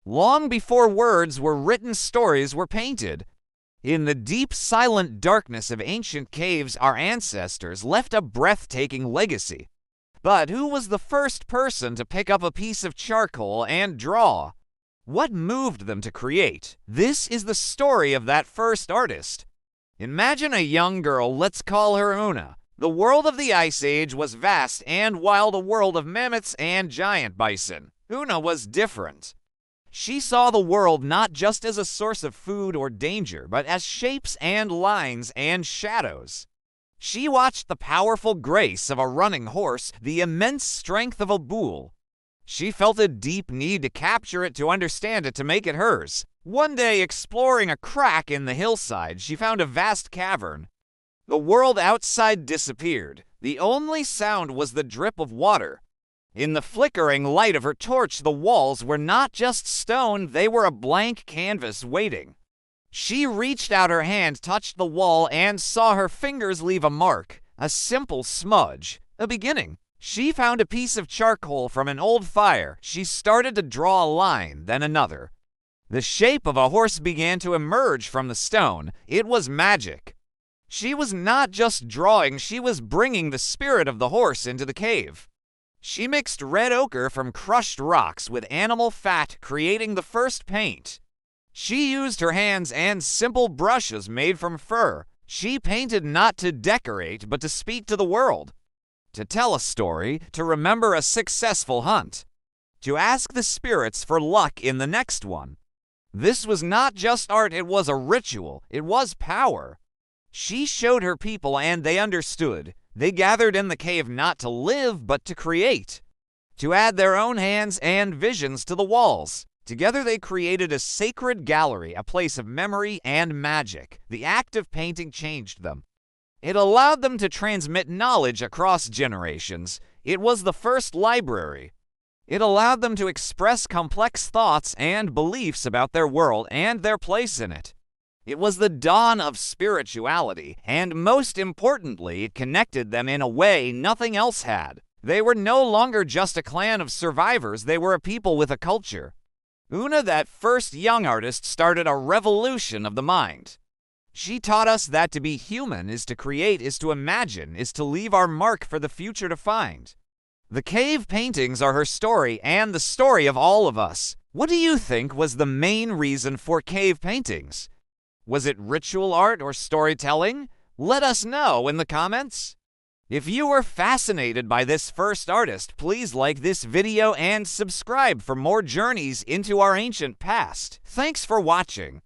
Long before words were written, stories were painted. In the deep, silent darkness of ancient caves, our ancestors left a breathtaking legacy. But who was the first person to pick up a piece of charcoal and draw? What moved them to create? This is the story of that first artist. Imagine a young girl, let's call her Una. The world of the Ice Age was vast and wild, a world of mammoths and giant bison. Una was different. She saw the world not just as a source of food or danger, but as shapes and lines and shadows. She watched the powerful grace of a running horse, the immense strength of a bull. She felt a deep need to capture it, to understand it, to make it hers. One day, exploring a crack in the hillside, she found a vast cavern. The world outside disappeared. The only sound was the drip of water. In the flickering light of her torch, the walls were not just stone, they were a blank canvas waiting. She reached out her hand, touched the wall, and saw her fingers leave a mark, a simple smudge, a beginning. She found a piece of charcoal from an old fire. She started to draw a line, then another. The shape of a horse began to emerge from the stone. It was magic. She was not just drawing, she was bringing the spirit of the horse into the cave. She mixed red ochre from crushed rocks with animal fat, creating the first paint. She used her hands and simple brushes made from fur. She painted not to decorate, but to speak to the world. To tell a story, to remember a successful hunt. To ask the spirits for luck in the next one. This was not just art, it was a ritual. It was power. She showed her people and they understood. They gathered in the cave not to live, but to create. To add their own hands and visions to the walls. Together they created a sacred gallery, a place of memory and magic. The act of painting changed them. It allowed them to transmit knowledge across generations. It was the first library. It allowed them to express complex thoughts and beliefs about their world and their place in it. It was the dawn of spirituality, and most importantly, it connected them in a way nothing else had. They were no longer just a clan of survivors, they were a people with a culture. Una, that first young artist, started a revolution of the mind. She taught us that to be human is to create, is to imagine, is to leave our mark for the future to find. The cave paintings are her story and the story of all of us. What do you think was the main reason for cave paintings? Was it ritual art or storytelling? Let us know in the comments. If you were fascinated by this first artist, please like this video and subscribe for more journeys into our ancient past. Thanks for watching.